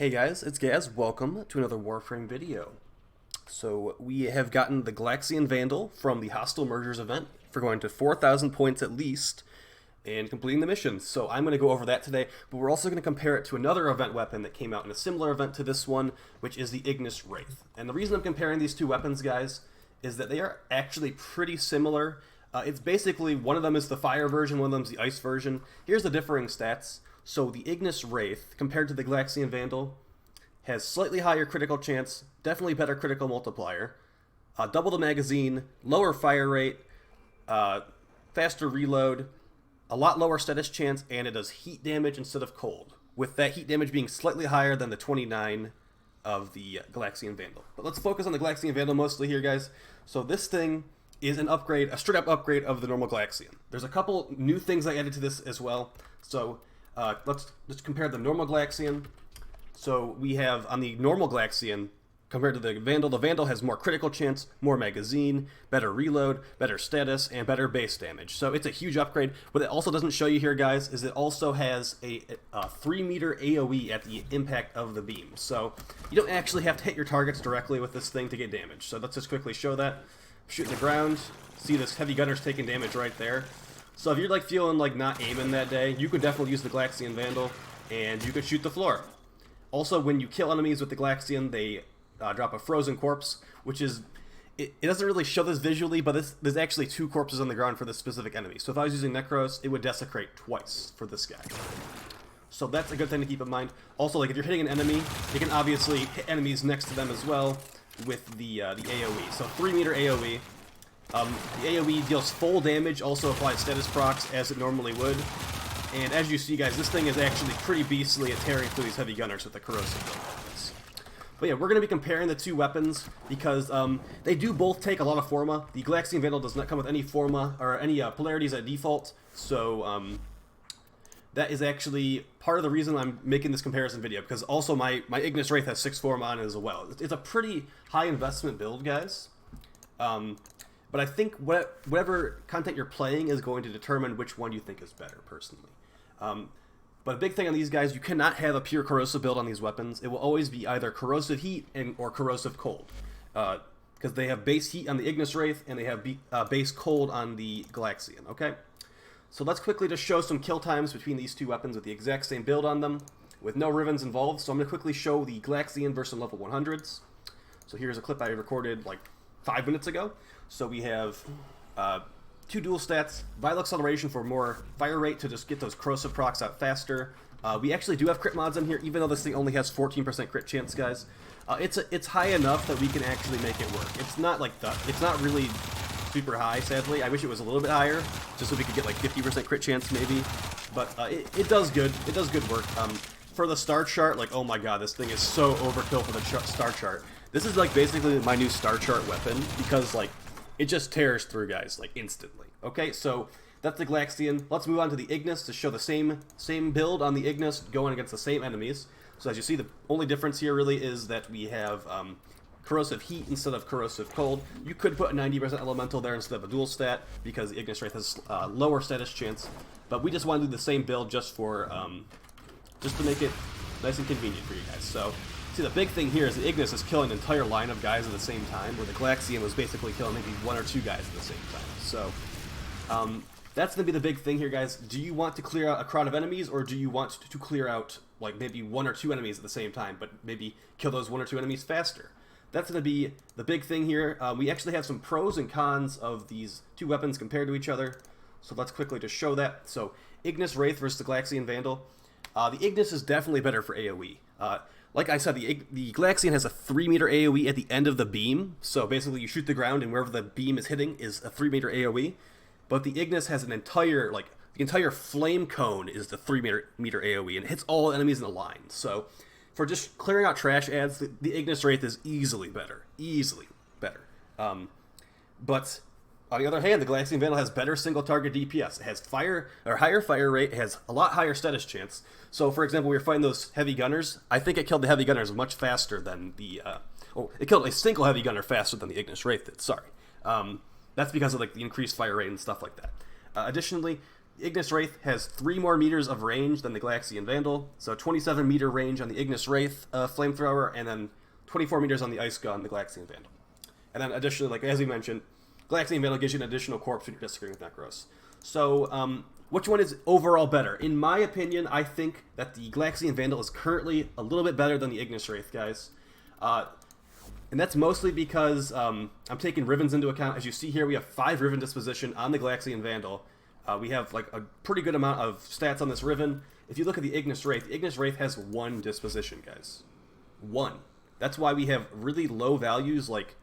Hey guys, it's Gaz. Welcome to another Warframe video. So we have gotten the Glaxion Vandal from the Hostile Mergers event for going to 4,000 points at least and completing the mission. So I'm going to go over that today, but we're also going to compare it to another event weapon that came out in a similar event to this one, which is the Ignis Wraith. And the reason I'm comparing these two weapons, guys, is that they are actually pretty similar. It's basically, one of them is the fire version, one of them is the ice version. Here's the differing stats. So the Ignis Wraith, compared to the Glaxion Vandal, has slightly higher critical chance, definitely better critical multiplier, double the magazine, lower fire rate, faster reload, a lot lower status chance, and it does heat damage instead of cold, with that heat damage being slightly higher than the 29 of the Glaxion Vandal. But let's focus on the Glaxion Vandal mostly here, guys. So this thing is an upgrade, a straight up upgrade of the normal Glaxion. There's a couple new things I added to this as well. So let's compare the normal Glaxion. So we have, on the normal Glaxion, compared to the Vandal has more critical chance, more magazine, better reload, better status, and better base damage. So it's a huge upgrade. What it also doesn't show you here, guys, is it also has a 3-meter AoE at the impact of the beam. So you don't actually have to hit your targets directly with this thing to get damage. So let's just quickly show that. Shooting the ground, see this heavy gunner's taking damage right there. So if you're like feeling like not aiming that day, you could definitely use the Glaxion Vandal, and you could shoot the floor. Also, when you kill enemies with the Glaxion, they drop a frozen corpse, which is, it doesn't really show this visually, but there's actually 2 corpses on the ground for this specific enemy. So if I was using Necros, it would desecrate twice for this guy. So that's a good thing to keep in mind. Also, like if you're hitting an enemy, you can obviously hit enemies next to them as well with the AoE. So 3-meter AoE. The AoE deals full damage, also applies status procs as it normally would. And as you see, guys, this thing is actually pretty beastly at tearing through these heavy gunners with the corrosive build like this. But yeah, we're going to be comparing the two weapons because they do both take a lot of Forma. The Glaxion Vandal does not come with any Forma or any polarities at default, so that is actually part of the reason I'm making this comparison video, because also my Ignis Wraith has 6 Forma on it as well. It's a pretty high investment build, guys. But I think whatever content you're playing is going to determine which one you think is better, personally. But a big thing on these guys, you cannot have a pure corrosive build on these weapons. It will always be either corrosive heat or corrosive cold. Because they have base heat on the Ignis Wraith, and they have base cold on the Glaxion, okay? So let's quickly just show some kill times between these two weapons with the exact same build on them, with no Rivens involved. So I'm going to quickly show the Glaxion versus level 100s. So here's a clip I recorded like 5 minutes ago. So we have 2 dual stats, Vital Acceleration for more fire rate to just get those corrosive procs out faster. We actually do have crit mods in here, even though this thing only has 14% crit chance, guys. It's high enough that we can actually make it work. It's not like it's not really super high, sadly. I wish it was a little bit higher, just so we could get like 50% crit chance maybe. But it does good. It does good work. For the star chart, like, oh my god, this thing is so overkill for the star chart. This is like basically my new star chart weapon, because like it just tears through guys like instantly. Okay, so that's the Glaxion. Let's move on to the Ignis to show the same build on the Ignis going against the same enemies. So as you see, the only difference here really is that we have corrosive heat instead of corrosive cold. You could put a 90% elemental there instead of a dual stat, because the Ignis Wraith has lower status chance. But we just want to do the same build just for just to make it nice and convenient for you guys. So see, the big thing here is the Ignis is killing an entire line of guys at the same time, where the Glaxion was basically killing maybe 1 or 2 guys at the same time. So that's going to be the big thing here, guys. Do you want to clear out a crowd of enemies, or do you want to clear out like maybe 1 or 2 enemies at the same time, but maybe kill those 1 or 2 enemies faster? That's going to be the big thing here. We actually have some pros and cons of these two weapons compared to each other. So let's quickly just show that. So Ignis Wraith versus the Glaxion Vandal. The Ignis is definitely better for AoE. Like I said, the Glaxion has a 3-meter AoE at the end of the beam. So basically you shoot the ground, and wherever the beam is hitting is a 3-meter AoE. But the Ignis has an entire, like, the entire flame cone is the 3-meter AoE, and it hits all enemies in a line. So for just clearing out trash ads, the Ignis Wraith is easily better. Easily better. But on the other hand, the Glaxion Vandal has better single target DPS. It has higher fire rate, it has a lot higher status chance. So for example, we were fighting those heavy gunners. I think it killed the heavy gunners much faster than the it killed a single heavy gunner faster than the Ignis Wraith did, sorry. That's because of like the increased fire rate and stuff like that. Additionally, The Ignis Wraith has 3 more meters of range than the Glaxion Vandal, so 27 meter range on the Ignis Wraith flamethrower, and then 24 meters on the Ice Gun, the Glaxion Vandal. And then additionally, like as we mentioned, Glaxion Vandal gives you an additional corpse when you're disagreeing with Necros. So, which one is overall better? In my opinion, I think that the Glaxion Vandal is currently a little bit better than the Ignis Wraith, guys. And that's mostly because I'm taking Rivens into account. As you see here, we have 5 Riven disposition on the Glaxion Vandal. We have like a pretty good amount of stats on this Riven. If you look at the Ignis Wraith has 1 disposition, guys. 1. That's why we have really low values, like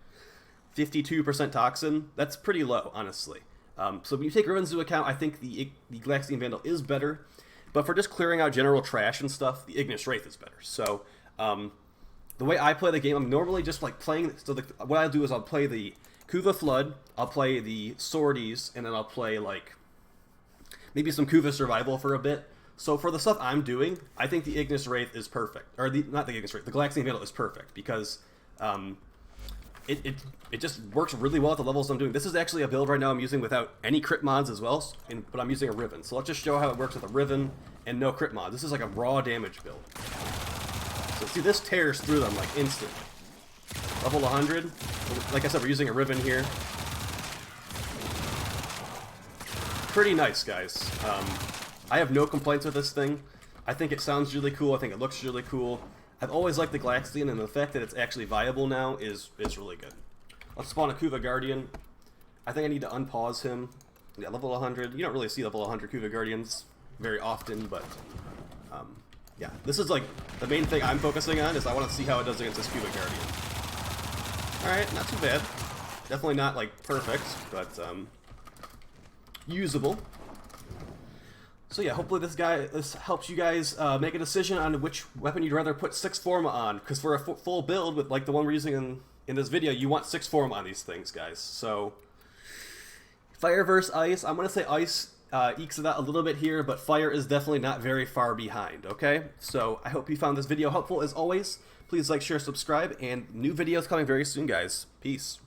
52% Toxin. That's pretty low, honestly. So when you take Rivens into account, I think the Glaxion Vandal is better. But for just clearing out general trash and stuff, the Ignis Wraith is better. So the way I play the game, I'm normally just like playing. So what I'll do is I'll play the Kuva Flood, I'll play the Swordies, and then I'll play like maybe some Kuva Survival for a bit. So for the stuff I'm doing, I think the Ignis Wraith is perfect. Or not the Ignis Wraith, the Glaxion Vandal is perfect because it just works really well at the levels I'm doing. This is actually a build right now I'm using without any crit mods as well, but I'm using a Riven. So let's just show how it works with a Riven and no crit mod. This is like a raw damage build. So see, this tears through them like instant. Level 100. Like I said, we're using a Riven here. Pretty nice, guys. I have no complaints with this thing. I think it sounds really cool. I think it looks really cool. I've always liked the Glaxion, and the fact that it's actually viable now is really good. Let's spawn a Kuva Guardian. I think I need to unpause him. Yeah, level 100. You don't really see level 100 Kuva Guardians very often, but yeah, this is like the main thing I'm focusing on is I want to see how it does against this Kuva Guardian. Alright, not too bad. Definitely not like perfect, but usable. So yeah, hopefully this helps you guys make a decision on which weapon you'd rather put 6 Forma on, because for a full build with like the one we're using in this video, you want 6 Forma on these things, guys. So Fire versus Ice, I'm going to say Ice ekes it out a little bit here, but Fire is definitely not very far behind, okay? So I hope you found this video helpful. As always, please like, share, subscribe, and new videos coming very soon, guys. Peace.